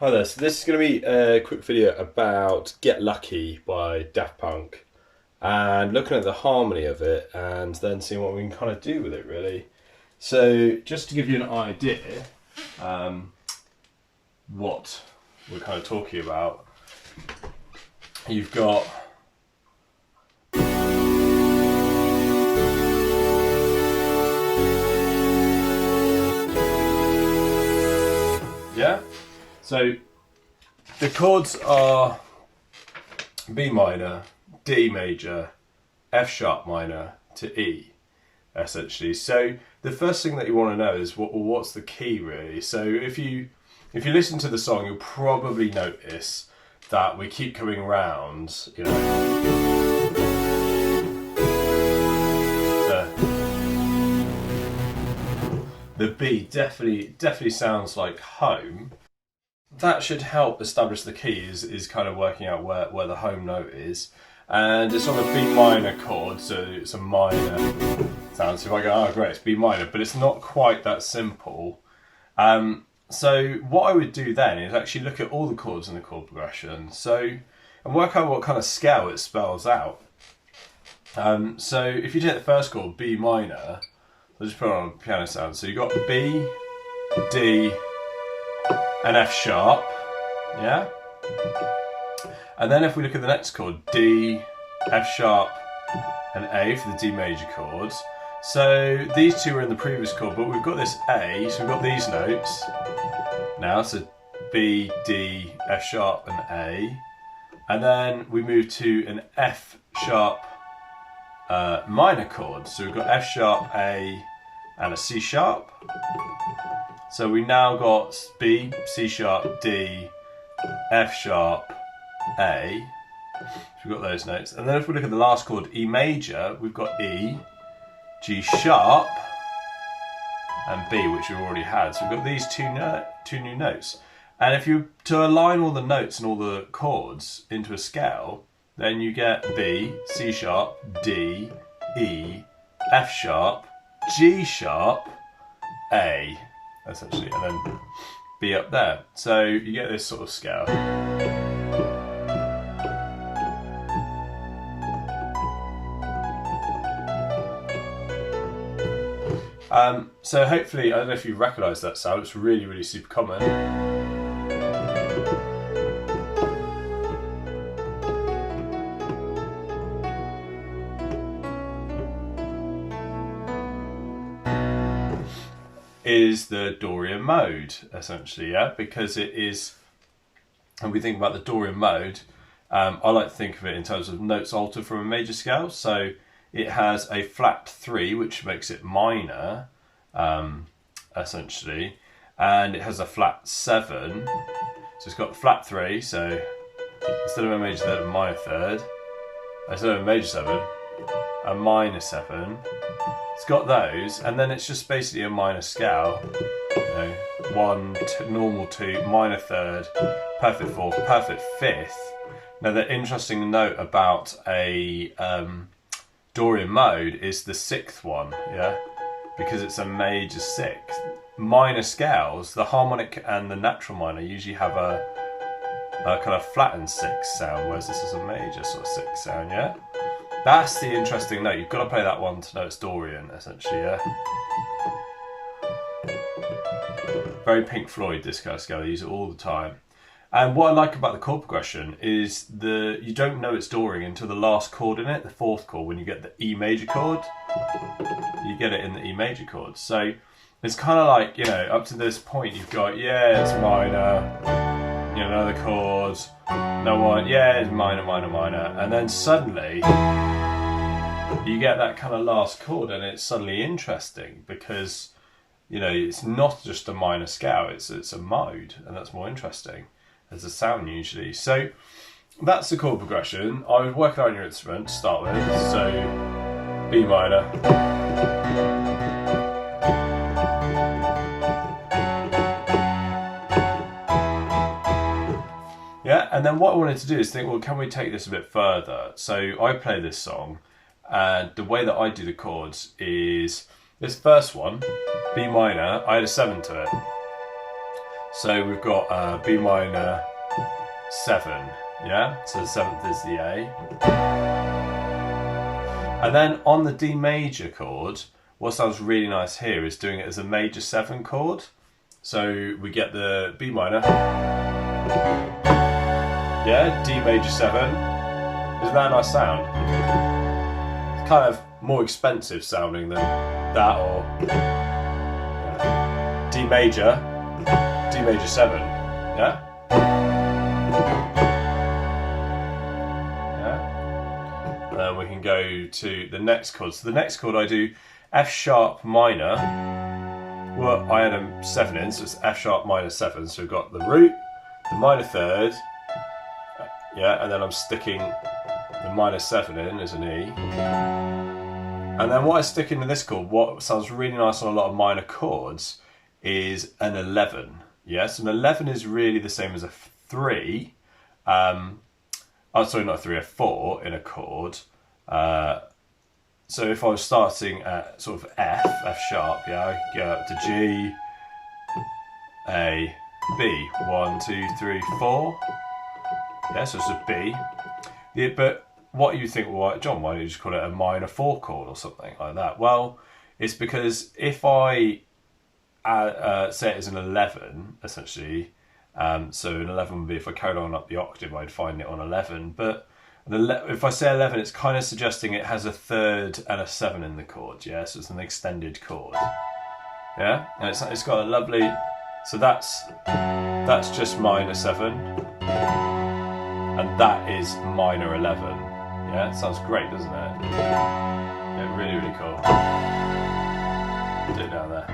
Hi there, so this is going to be a quick video about Get Lucky by Daft Punk and looking at the harmony of it and then seeing what we can kind of do with it really. So just to give you an idea what we're kind of talking about, you've got so the chords are B minor, D major, F sharp minor to E, essentially. So the first thing that you want to know is what's the key really. So if you listen to the song, you'll probably notice that we keep coming around, you know. The B definitely sounds like home. That should help establish the key, is kind of working out where the home note is. And it's on a B minor chord, so it's a minor sound. So if I go, oh great, it's B minor, but it's not quite that simple. So what I would do then is actually look at all the chords in the chord progression, and work out what kind of scale it spells out. So if you take the first chord, B minor, I'll just put it on a piano sound. So you've got B, D, and F sharp, yeah? And then if we look at the next chord, D, F sharp, and A for the D major chords. So these two were in the previous chord, but we've got this A, so we've got these notes now, so B, D, F sharp, and A. And then we move to an F sharp minor chord, so we've got F sharp, A, and a C sharp. So we now got B, C sharp, D, F sharp, A. So we've got those notes. And then if we look at the last chord, E major, we've got E, G sharp, and B, which we've already had. So we've got these two new notes. And if you to align all the notes and all the chords into a scale, then you get B, C sharp, D, E, F sharp, G sharp, A, essentially, and then B up there. So you get this sort of scale. So hopefully, I don't know if you recognise that sound, it's really super common. Is the Dorian mode, essentially, yeah? Because it is, when we think about the Dorian mode, I like to think of it in terms of notes altered from a major scale. So it has a flat 3, which makes it minor, essentially, and it has a flat 7. So it's got flat 3, so instead of a major third, a minor third, instead of a major 7, a minor 7. It's got those, and then it's just basically a minor scale. You know, 1, normal 2, minor third, perfect 4th, perfect 5th. Now the interesting note about a Dorian mode is the 6th one, yeah, because it's a major 6th. Minor scales, the harmonic and the natural minor usually have a kind of flattened 6th sound, whereas this is a major sort of 6th sound, yeah. That's the interesting note. You've got to play that one to know it's Dorian, essentially, yeah? Very Pink Floyd, this kind of scale. They use it all the time. And what I like about the chord progression is you don't know it's Dorian until the last chord in it, the 4th chord, when you get the E major chord. You get it in the E major chord. So it's kind of like, you know, up to this point you've got, yeah, it's minor, you know, another chord, no one, yeah, it's minor, and then suddenly you get that kind of last chord, and it's suddenly interesting because, you know, it's not just a minor scale, it's a mode, and that's more interesting as a sound usually. So that's the chord progression. I would work it on your instrument to start with. So B minor, yeah, and then what I wanted to do is think, well, can we take this a bit further? So I play this song, and the way that I do the chords is this first one, B minor, I had a 7 to it. So we've got B minor 7, yeah? So the 7th is the A. And then on the D major chord, what sounds really nice here is doing it as a major 7 chord. So we get the B minor, yeah, D major 7. Isn't that a nice sound? It's kind of more expensive sounding than that, or D major 7, yeah? Yeah. And then we can go to the next chord. So the next chord I do F sharp minor. Well, I had a 7 in, so it's F sharp minor 7. So we've got the root, the minor 3rd, yeah, and then I'm sticking the minor 7 in as an E. And then what I stick into this chord, what sounds really nice on a lot of minor chords, is an 11. Yes, an 11 is really the same as a 3. Oh, sorry, not a 3, a 4 in a chord. So if I was starting at sort of F sharp, yeah, I go up to G, A, B, 1, 2, 3, 4. Yeah, so it's a B. Yeah, but what you think, well, John, why don't you just call it a minor 4 chord or something like that? Well, it's because if I say it as an 11, essentially, so an 11 would be if I carried on up the octave, I'd find it on 11, but if I say 11, it's kind of suggesting it has a 3rd and a 7 in the chord, yeah, so it's an extended chord, yeah, and it's got a lovely, so that's just minor 7, and that is minor 11, yeah, it sounds great, doesn't it? Yeah, really, really cool. Do it down there.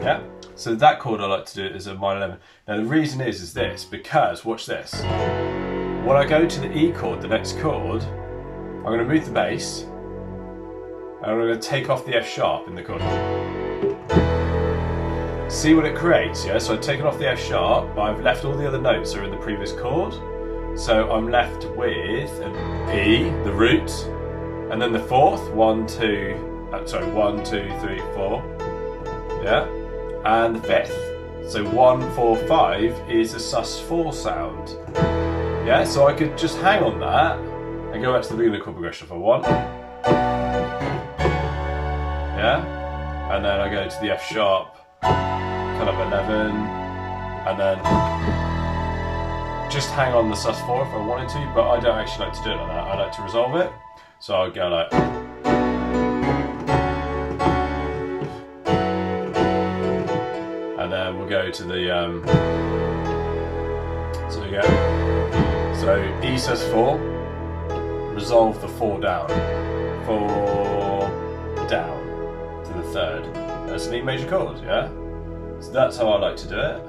Yeah. So that chord I like to do is a minor 11. Now the reason is this, because, watch this. When I go to the E chord, the next chord, I'm going to move the bass, and I'm going to take off the F sharp in the chord. See what it creates, yeah? So I've taken off the F sharp, but I've left all the other notes that are in the previous chord. So I'm left with an E, the root, and then the 4th, 1, 2, 3, 4, yeah? And the 5th, so 1, 4, 5 is a sus4 sound. Yeah, so I could just hang on that and go back to the beginning of the chord progression if I want. Yeah, and then I go to the F sharp, kind of 11, and then just hang on the sus4 if I wanted to, but I don't actually like to do it like that. I like to resolve it, so I'll go like. And then we'll go to the, so we go, so E sus4, resolve the 4 down, 4 down to the 3rd. That's an E major chord, yeah? So that's how I like to do it.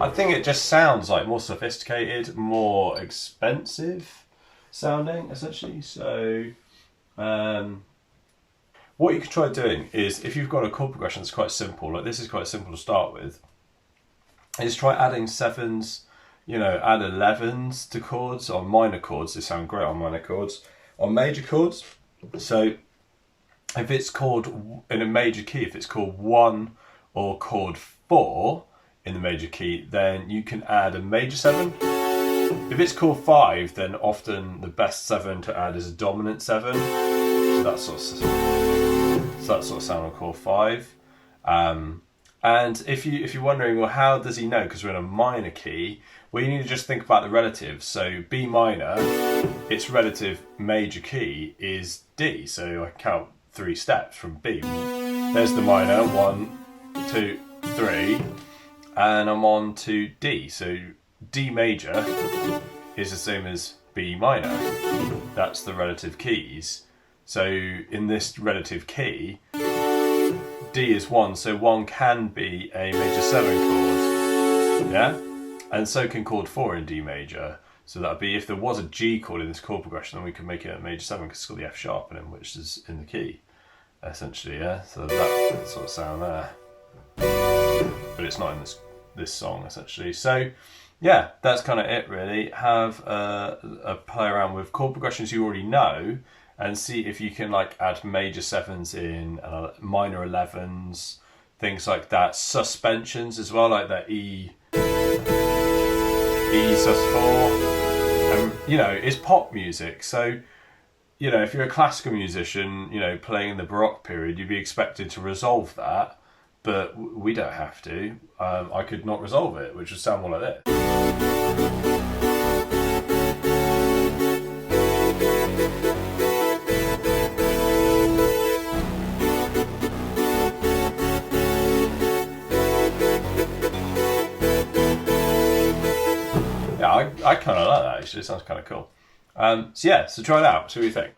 I think it just sounds like more sophisticated, more expensive sounding, essentially. So what you could try doing is, if you've got a chord progression that's quite simple, like this is quite simple to start with, is try adding 7s, you know, add 11s to chords, on minor chords. They sound great on minor chords. On major chords, so if it's chord in a major key, if it's chord 1 or chord 4, in the major key, then you can add a major 7. If it's chord 5, then often the best 7 to add is a dominant 7. So that sort of sound on chord 5. And if you're wondering, well, how does he know? Because we're in a minor key. Well, you need to just think about the relatives. So B minor, its relative major key is D. So I count 3 steps from B. There's the minor, 1, 2, 3. And I'm on to D. So D major is the same as B minor. That's the relative keys. So in this relative key, D is 1, so 1 can be a major 7 chord. Yeah? And so can chord 4 in D major. So that would be, if there was a G chord in this chord progression, then we could make it a major 7 because it's got the F sharp in it, which is in the key, essentially, yeah? So that sort of sound there. but it's not in this song essentially. So yeah, that's kind of it really. Have a play around with chord progressions you already know, and see if you can like add major sevenths in, minor 11s, things like that. Suspensions as well, like that E sus4. You know, it's pop music, so you know if you're a classical musician, you know, playing in the Baroque period, you'd be expected to resolve that. But we don't have to. I could not resolve it, which would sound more like this. Yeah, I kind of like that actually. It sounds kind of cool. So yeah, so try it out. See what you think.